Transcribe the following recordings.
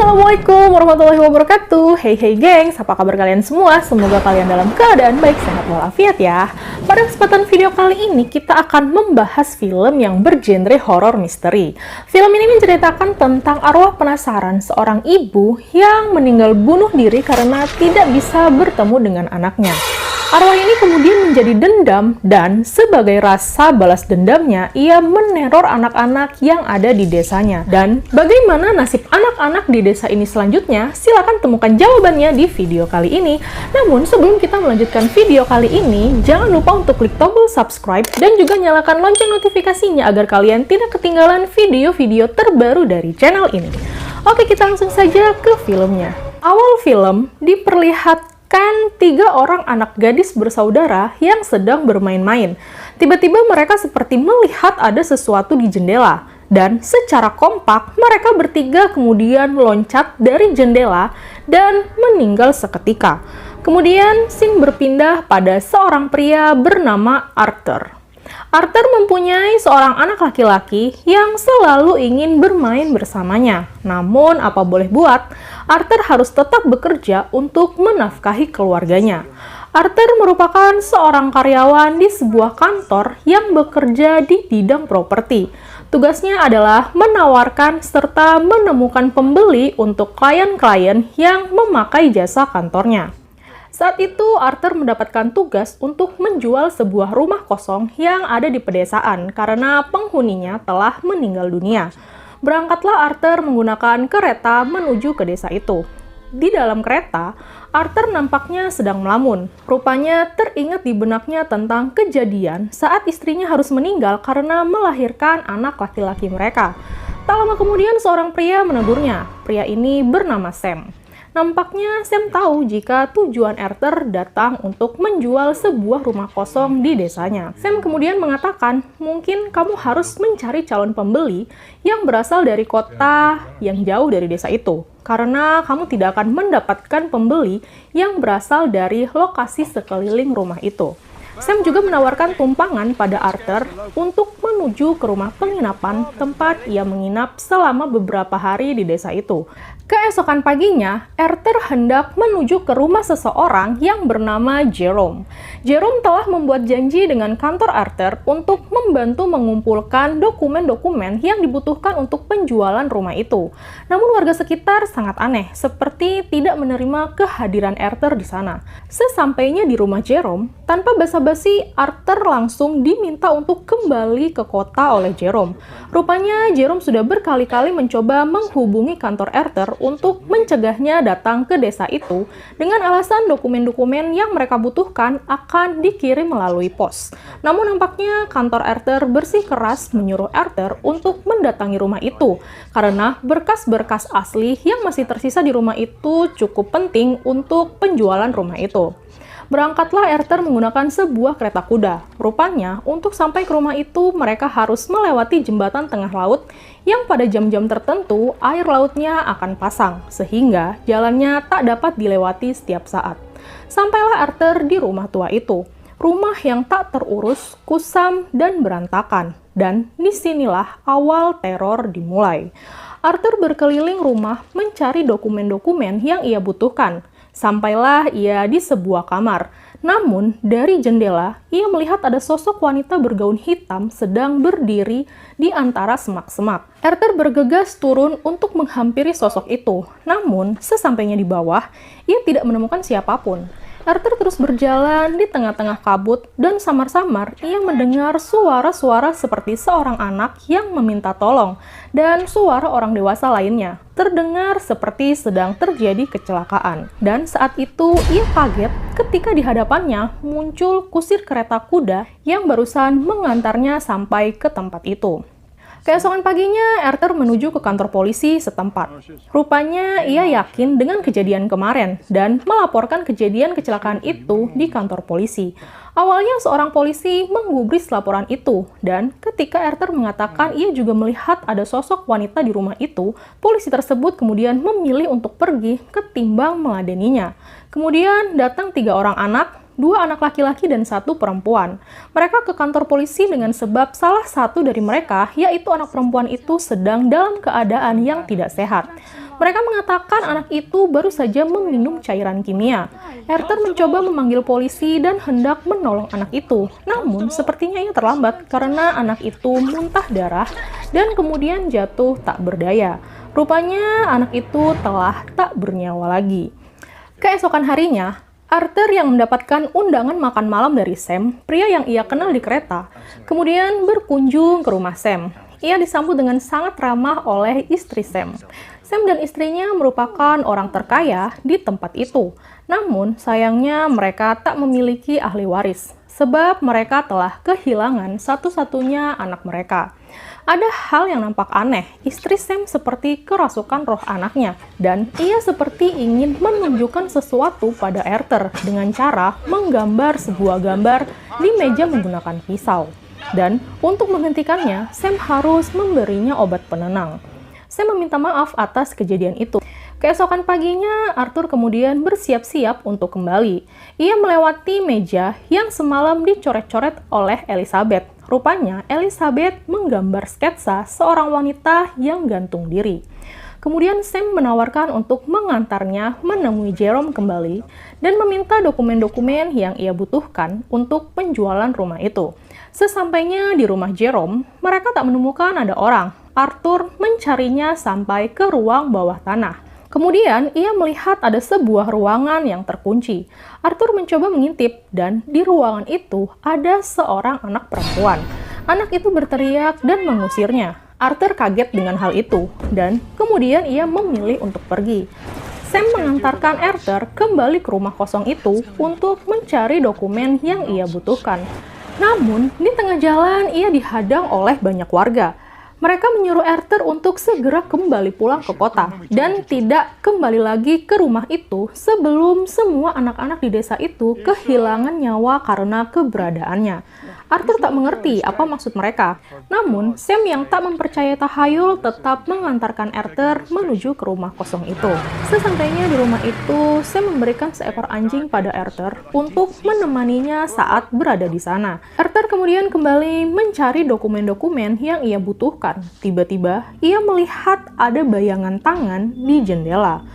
Assalamualaikum warahmatullahi wabarakatuh. Hey gengs, apa kabar kalian semua? Semoga kalian dalam keadaan baik, sehat walafiat ya. Pada kesempatan video kali ini kita akan membahas film yang bergenre horor misteri. Film ini menceritakan tentang arwah penasaran seorang ibu yang meninggal bunuh diri karena tidak bisa bertemu dengan anaknya. Arwah ini kemudian menjadi dendam dan sebagai rasa balas dendamnya, ia meneror anak-anak yang ada di desanya. Dan bagaimana nasib anak-anak di desa ini selanjutnya? Silahkan temukan jawabannya di video kali ini. Namun sebelum kita melanjutkan video kali ini, jangan lupa untuk klik tombol subscribe dan juga nyalakan lonceng notifikasinya agar kalian tidak ketinggalan video-video terbaru dari channel ini. Oke, kita langsung saja ke filmnya. Awal film diperlihatkan tiga orang anak gadis bersaudara yang sedang bermain-main. Tiba-tiba mereka seperti melihat ada sesuatu di jendela. Dan secara kompak, mereka bertiga kemudian loncat dari jendela dan meninggal seketika. Kemudian, scene berpindah pada seorang pria bernama Arthur. Arthur mempunyai seorang anak laki-laki yang selalu ingin bermain bersamanya. Namun, apa boleh buat, Arthur harus tetap bekerja untuk menafkahi keluarganya. Arthur merupakan seorang karyawan di sebuah kantor yang bekerja di bidang properti. Tugasnya adalah menawarkan serta menemukan pembeli untuk klien-klien yang memakai jasa kantornya. Saat itu, Arthur mendapatkan tugas untuk menjual sebuah rumah kosong yang ada di pedesaan karena penghuninya telah meninggal dunia. Berangkatlah Arthur menggunakan kereta menuju ke desa itu. Di dalam kereta, Arthur nampaknya sedang melamun. Rupanya teringat di benaknya tentang kejadian saat istrinya harus meninggal karena melahirkan anak laki-laki mereka. Tak lama kemudian seorang pria menegurnya. Pria ini bernama Sam. Nampaknya Sam tahu jika tujuan Arthur datang untuk menjual sebuah rumah kosong di desanya. Sam kemudian mengatakan, mungkin kamu harus mencari calon pembeli yang berasal dari kota yang jauh dari desa itu. Karena kamu tidak akan mendapatkan pembeli yang berasal dari lokasi sekeliling rumah itu. Sam juga menawarkan tumpangan pada Arthur untuk menuju ke rumah penginapan tempat ia menginap selama beberapa hari di desa itu. Keesokan paginya, Arthur hendak menuju ke rumah seseorang yang bernama Jerome. Jerome telah membuat janji dengan kantor Arthur untuk membantu mengumpulkan dokumen-dokumen yang dibutuhkan untuk penjualan rumah itu. Namun warga sekitar sangat aneh, seperti tidak menerima kehadiran Arthur di sana. Sesampainya di rumah Jerome, tanpa basa-basi, Arthur langsung diminta untuk kembali ke kota oleh Jerome. Rupanya Jerome sudah berkali-kali mencoba menghubungi kantor Arthur untuk mencegahnya datang ke desa itu dengan alasan dokumen-dokumen yang mereka butuhkan akan dikirim melalui pos. Namun nampaknya kantor Arthur bersikeras menyuruh Arthur untuk mendatangi rumah itu karena berkas-berkas asli yang masih tersisa di rumah itu cukup penting untuk penjualan rumah itu. Berangkatlah Arthur menggunakan sebuah kereta kuda. Rupanya, untuk sampai ke rumah itu, mereka harus melewati jembatan tengah laut yang pada jam-jam tertentu air lautnya akan pasang, sehingga jalannya tak dapat dilewati setiap saat. Sampailah Arthur di rumah tua itu. Rumah yang tak terurus, kusam, dan berantakan. Dan disinilah awal teror dimulai. Arthur berkeliling rumah mencari dokumen-dokumen yang ia butuhkan. Sampailah ia di sebuah kamar. Namun, dari jendela, ia melihat ada sosok wanita bergaun hitam sedang berdiri di antara semak-semak. Arthur bergegas turun untuk menghampiri sosok itu. Namun, sesampainya di bawah, ia tidak menemukan siapapun. Arthur terus berjalan di tengah-tengah kabut dan samar-samar ia mendengar suara-suara seperti seorang anak yang meminta tolong dan suara orang dewasa lainnya. Terdengar seperti sedang terjadi kecelakaan. Dan saat itu ia kaget ketika di hadapannya muncul kusir kereta kuda yang barusan mengantarnya sampai ke tempat itu. Keesokan paginya, Arthur menuju ke kantor polisi setempat. Rupanya, ia yakin dengan kejadian kemarin dan melaporkan kejadian kecelakaan itu di kantor polisi. Awalnya, seorang polisi menggubris laporan itu, dan ketika Arthur mengatakan ia juga melihat ada sosok wanita di rumah itu, polisi tersebut kemudian memilih untuk pergi ketimbang meladeninya. Kemudian, datang 3 orang anak, 2 anak laki-laki dan 1 perempuan. Mereka ke kantor polisi dengan sebab salah satu dari mereka, yaitu anak perempuan itu sedang dalam keadaan yang tidak sehat. Mereka mengatakan anak itu baru saja meminum cairan kimia. Arthur mencoba memanggil polisi dan hendak menolong anak itu. Namun, sepertinya ia terlambat karena anak itu muntah darah dan kemudian jatuh tak berdaya. Rupanya anak itu telah tak bernyawa lagi. Keesokan harinya, Arthur yang mendapatkan undangan makan malam dari Sam, pria yang ia kenal di kereta, kemudian berkunjung ke rumah Sam. Ia disambut dengan sangat ramah oleh istri Sam. Sam dan istrinya merupakan orang terkaya di tempat itu. Namun, sayangnya mereka tak memiliki ahli waris, sebab mereka telah kehilangan satu-satunya anak mereka. Ada hal yang nampak aneh, istri Sam seperti kerasukan roh anaknya, dan ia seperti ingin menunjukkan sesuatu pada Arthur dengan cara menggambar sebuah gambar di meja menggunakan pisau. Dan untuk menghentikannya, Sam harus memberinya obat penenang. Sam meminta maaf atas kejadian itu. Keesokan paginya, Arthur kemudian bersiap-siap untuk kembali. Ia melewati meja yang semalam dicoret-coret oleh Elizabeth. Rupanya, Elizabeth menggambar sketsa seorang wanita yang gantung diri. Kemudian Sam menawarkan untuk mengantarnya menemui Jerome kembali dan meminta dokumen-dokumen yang ia butuhkan untuk penjualan rumah itu. Sesampainya di rumah Jerome, mereka tak menemukan ada orang. Arthur mencarinya sampai ke ruang bawah tanah. Kemudian ia melihat ada sebuah ruangan yang terkunci. Arthur mencoba mengintip dan di ruangan itu ada seorang anak perempuan. Anak itu berteriak dan mengusirnya. Arthur kaget dengan hal itu dan kemudian ia memilih untuk pergi. Sam mengantarkan Arthur kembali ke rumah kosong itu untuk mencari dokumen yang ia butuhkan. Namun, di tengah jalan ia dihadang oleh banyak warga. Mereka menyuruh Arthur untuk segera kembali pulang ke kota dan tidak kembali lagi ke rumah itu sebelum semua anak-anak di desa itu kehilangan nyawa karena keberadaannya. Arthur tak mengerti apa maksud mereka. Namun, Sam yang tak mempercayai tahayul tetap mengantarkan Arthur menuju ke rumah kosong itu. Sesampainya di rumah itu, Sam memberikan seekor anjing pada Arthur untuk menemaninya saat berada di sana. Arthur kemudian kembali mencari dokumen-dokumen yang ia butuhkan. Tiba-tiba, ia melihat ada bayangan tangan di jendela.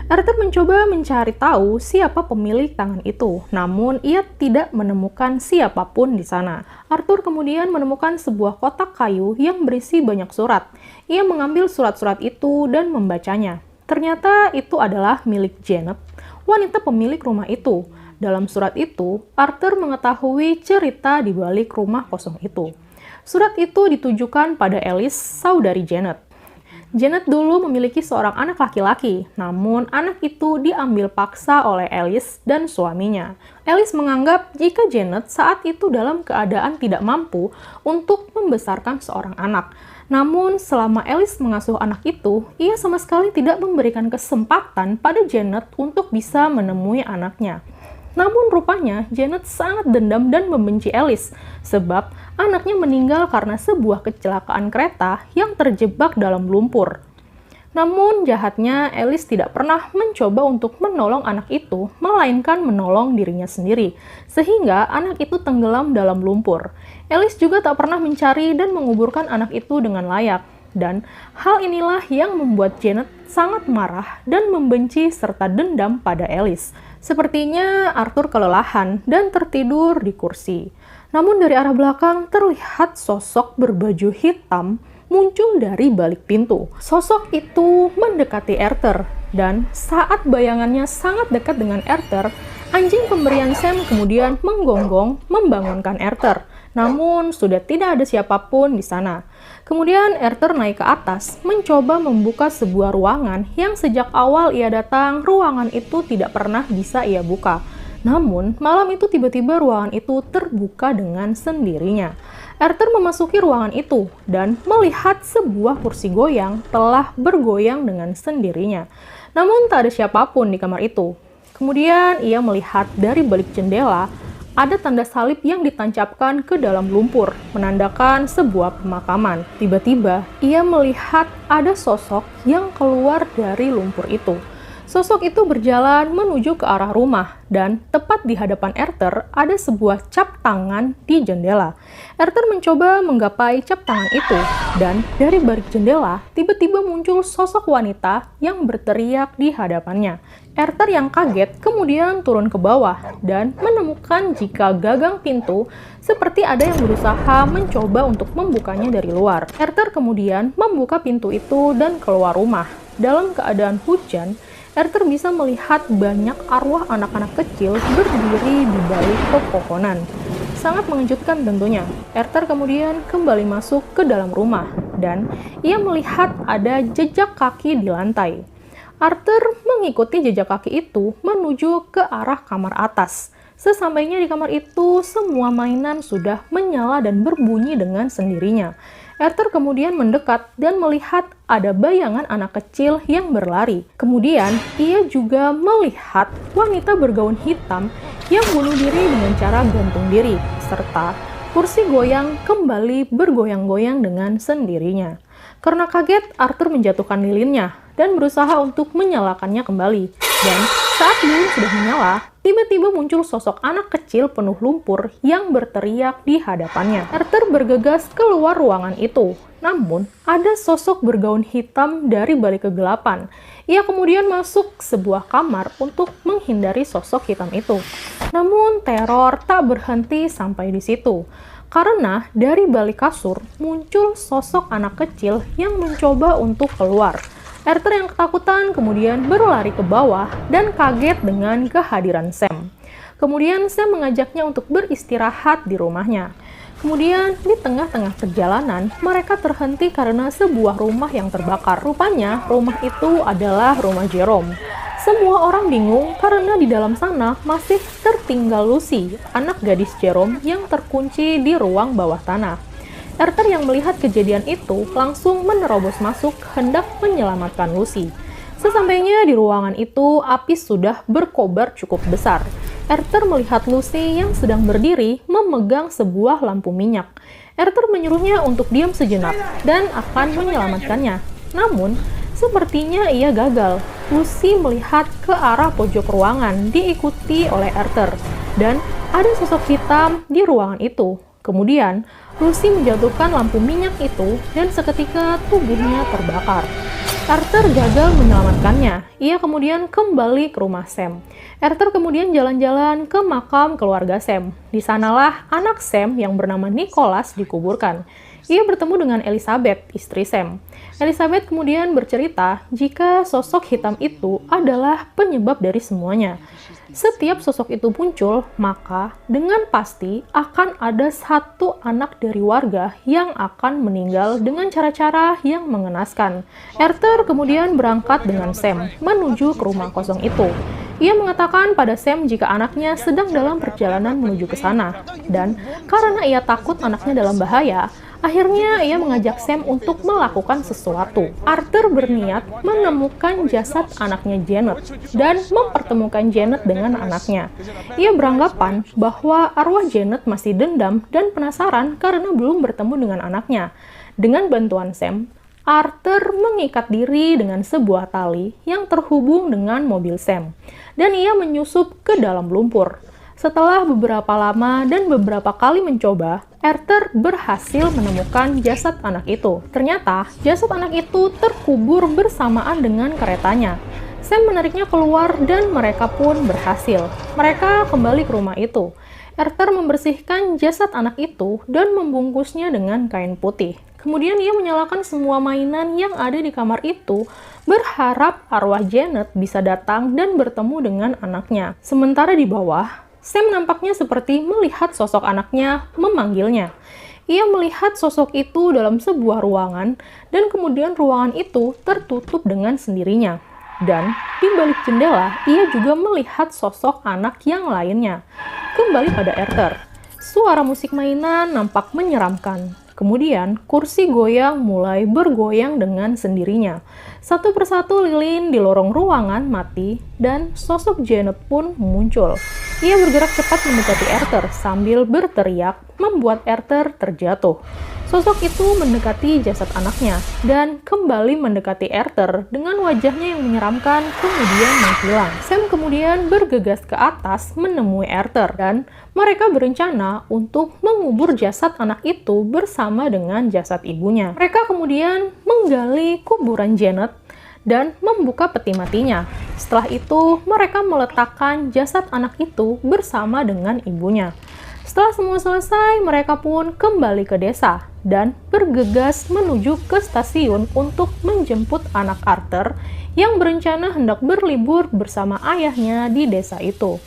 Arthur mencoba mencari tahu siapa pemilik tangan itu, namun ia tidak menemukan siapapun di sana. Arthur kemudian menemukan sebuah kotak kayu yang berisi banyak surat. Ia mengambil surat-surat itu dan membacanya. Ternyata itu adalah milik Janet, wanita pemilik rumah itu. Dalam surat itu, Arthur mengetahui cerita di balik rumah kosong itu. Surat itu ditujukan pada Alice, saudari Janet. Janet dulu memiliki seorang anak laki-laki, namun anak itu diambil paksa oleh Alice dan suaminya. Alice menganggap jika Janet saat itu dalam keadaan tidak mampu untuk membesarkan seorang anak. Namun, selama Alice mengasuh anak itu, ia sama sekali tidak memberikan kesempatan pada Janet untuk bisa menemui anaknya. Namun rupanya Janet sangat dendam dan membenci Alice, sebab anaknya meninggal karena sebuah kecelakaan kereta yang terjebak dalam lumpur. Namun jahatnya Alice tidak pernah mencoba untuk menolong anak itu, melainkan menolong dirinya sendiri, sehingga anak itu tenggelam dalam lumpur. Alice juga tak pernah mencari dan menguburkan anak itu dengan layak. Dan hal inilah yang membuat Janet sangat marah dan membenci serta dendam pada Alice. Sepertinya Arthur kelelahan dan tertidur di kursi. Namun dari arah belakang terlihat sosok berbaju hitam muncul dari balik pintu. Sosok itu mendekati Arthur dan saat bayangannya sangat dekat dengan Arthur, anjing pemberian Sam kemudian menggonggong membangunkan Arthur. Namun sudah tidak ada siapapun di sana. Kemudian Arthur naik ke atas, mencoba membuka sebuah ruangan yang sejak awal ia datang, ruangan itu tidak pernah bisa ia buka. Namun, malam itu tiba-tiba ruangan itu terbuka dengan sendirinya. Arthur memasuki ruangan itu dan melihat sebuah kursi goyang telah bergoyang dengan sendirinya. Namun tak ada siapapun di kamar itu. Kemudian ia melihat dari balik jendela, ada tanda salib yang ditancapkan ke dalam lumpur, menandakan sebuah pemakaman. Tiba-tiba, ia melihat ada sosok yang keluar dari lumpur itu. Sosok itu berjalan menuju ke arah rumah, dan tepat di hadapan Arthur ada sebuah cap tangan di jendela. Arthur mencoba menggapai cap tangan itu, dan dari balik jendela tiba-tiba muncul sosok wanita yang berteriak di hadapannya. Arthur yang kaget kemudian turun ke bawah dan menemukan jika gagang pintu seperti ada yang berusaha mencoba untuk membukanya dari luar. Arthur kemudian membuka pintu itu dan keluar rumah. Dalam keadaan hujan, Arthur bisa melihat banyak arwah anak-anak kecil berdiri di balik pepohonan. Sangat mengejutkan tentunya. Arthur kemudian kembali masuk ke dalam rumah dan ia melihat ada jejak kaki di lantai. Arthur mengikuti jejak kaki itu menuju ke arah kamar atas. Sesampainya di kamar itu, semua mainan sudah menyala dan berbunyi dengan sendirinya. Arthur kemudian mendekat dan melihat ada bayangan anak kecil yang berlari. Kemudian, ia juga melihat wanita bergaun hitam yang bunuh diri dengan cara gantung diri, serta kursi goyang kembali bergoyang-goyang dengan sendirinya. Karena kaget, Arthur menjatuhkan lilinnya dan berusaha untuk menyalakannya kembali. Dan saat lilin sudah menyala, tiba-tiba muncul sosok anak kecil penuh lumpur yang berteriak di hadapannya. Arthur bergegas keluar ruangan itu. Namun, ada sosok bergaun hitam dari balik kegelapan. Ia kemudian masuk ke sebuah kamar untuk menghindari sosok hitam itu. Namun, teror tak berhenti sampai di situ. Karena dari balik kasur muncul sosok anak kecil yang mencoba untuk keluar. Arthur yang ketakutan kemudian berlari ke bawah dan kaget dengan kehadiran Sam. Kemudian Sam mengajaknya untuk beristirahat di rumahnya. Kemudian di tengah-tengah perjalanan mereka terhenti karena sebuah rumah yang terbakar. Rupanya rumah itu adalah rumah Jerome. Semua orang bingung karena di dalam sana masih tertinggal Lucy, anak gadis Jerome yang terkunci di ruang bawah tanah. Arthur yang melihat kejadian itu langsung menerobos masuk hendak menyelamatkan Lucy. Sesampainya di ruangan itu, api sudah berkobar cukup besar. Arthur melihat Lucy yang sedang berdiri memegang sebuah lampu minyak. Arthur menyuruhnya untuk diam sejenak dan akan menyelamatkannya. Namun, sepertinya ia gagal. Lucy melihat ke arah pojok ruangan diikuti oleh Arthur, dan ada sosok hitam di ruangan itu. Kemudian, Lucy menjatuhkan lampu minyak itu dan seketika tubuhnya terbakar. Arthur gagal menyelamatkannya. Ia kemudian kembali ke rumah Sam. Arthur kemudian jalan-jalan ke makam keluarga Sam. Di sanalah anak Sam yang bernama Nicholas dikuburkan. Ia bertemu dengan Elizabeth, istri Sam. Elizabeth kemudian bercerita jika sosok hitam itu adalah penyebab dari semuanya. Setiap sosok itu muncul, maka dengan pasti akan ada satu anak dari warga yang akan meninggal dengan cara-cara yang mengenaskan. Arthur kemudian berangkat dengan Sam menuju ke rumah kosong itu. Ia mengatakan pada Sam jika anaknya sedang dalam perjalanan menuju ke sana. Dan karena ia takut anaknya dalam bahaya, akhirnya ia mengajak Sam untuk melakukan sesuatu. Arthur berniat menemukan jasad anaknya Janet dan mempertemukan Janet dengan anaknya. Ia beranggapan bahwa arwah Janet masih dendam dan penasaran karena belum bertemu dengan anaknya. Dengan bantuan Sam, Arthur mengikat diri dengan sebuah tali yang terhubung dengan mobil Sam, dan ia menyusup ke dalam lumpur. Setelah beberapa lama dan beberapa kali mencoba, Arthur berhasil menemukan jasad anak itu. Ternyata, jasad anak itu terkubur bersamaan dengan keretanya. Sam menariknya keluar dan mereka pun berhasil. Mereka kembali ke rumah itu. Arthur membersihkan jasad anak itu dan membungkusnya dengan kain putih. Kemudian ia menyalakan semua mainan yang ada di kamar itu, berharap arwah Janet bisa datang dan bertemu dengan anaknya. Sementara di bawah, Sam nampaknya seperti melihat sosok anaknya memanggilnya. Ia melihat sosok itu dalam sebuah ruangan, dan kemudian ruangan itu tertutup dengan sendirinya. Dan di balik jendela, ia juga melihat sosok anak yang lainnya. Kembali pada Arthur, suara musik mainan nampak menyeramkan. Kemudian, kursi goyang mulai bergoyang dengan sendirinya. Satu persatu lilin di lorong ruangan mati, dan sosok Janet pun muncul. Ia bergerak cepat mendekati Arthur sambil berteriak, membuat Arthur terjatuh. Sosok itu mendekati jasad anaknya dan kembali mendekati Arthur dengan wajahnya yang menyeramkan kemudian menghilang. Sam kemudian bergegas ke atas menemui Arthur dan mereka berencana untuk mengubur jasad anak itu bersama dengan jasad ibunya. Mereka kemudian menggali kuburan Janet dan membuka peti matinya. Setelah itu, mereka meletakkan jasad anak itu bersama dengan ibunya. Setelah semua selesai, mereka pun kembali ke desa dan bergegas menuju ke stasiun untuk menjemput anak Arthur yang berencana hendak berlibur bersama ayahnya di desa itu.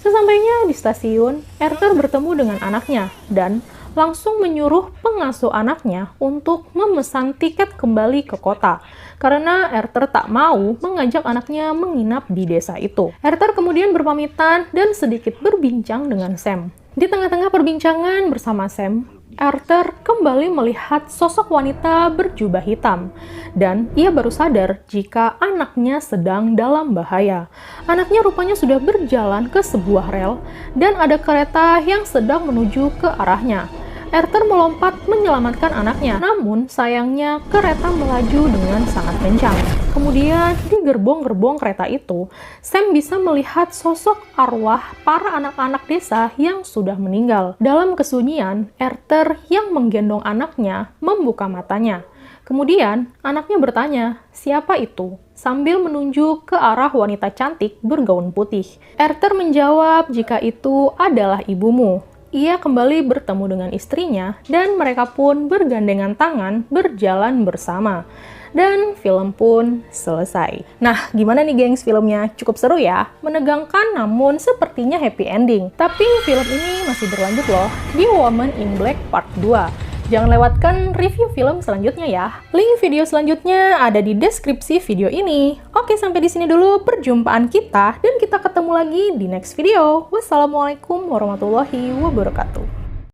Sesampainya di stasiun, Arthur bertemu dengan anaknya dan langsung menyuruh pengasuh anaknya untuk memesan tiket kembali ke kota karena Arthur tak mau mengajak anaknya menginap di desa itu. Arthur kemudian berpamitan dan sedikit berbincang dengan Sam. Di tengah-tengah perbincangan bersama Sam, Arthur kembali melihat sosok wanita berjubah hitam dan ia baru sadar jika anaknya sedang dalam bahaya. Anaknya rupanya sudah berjalan ke sebuah rel dan ada kereta yang sedang menuju ke arahnya. Arthur melompat menyelamatkan anaknya, namun sayangnya kereta melaju dengan sangat kencang. Kemudian di gerbong-gerbong kereta itu, Sam bisa melihat sosok arwah para anak-anak desa yang sudah meninggal. Dalam kesunyian, Arthur yang menggendong anaknya membuka matanya. Kemudian anaknya bertanya, "Siapa itu?" sambil menunjuk ke arah wanita cantik bergaun putih. Arthur menjawab jika itu adalah ibumu. Ia kembali bertemu dengan istrinya dan mereka pun bergandengan tangan berjalan bersama. Dan film pun selesai. Nah, gimana nih gengs filmnya? Cukup seru ya? Menegangkan namun sepertinya happy ending. Tapi film ini masih berlanjut loh di Woman in Black Part 2. Jangan lewatkan review film selanjutnya ya. Link video selanjutnya ada di deskripsi video ini. Oke, sampai di sini dulu perjumpaan kita dan kita ketemu lagi di next video. Wassalamualaikum warahmatullahi wabarakatuh.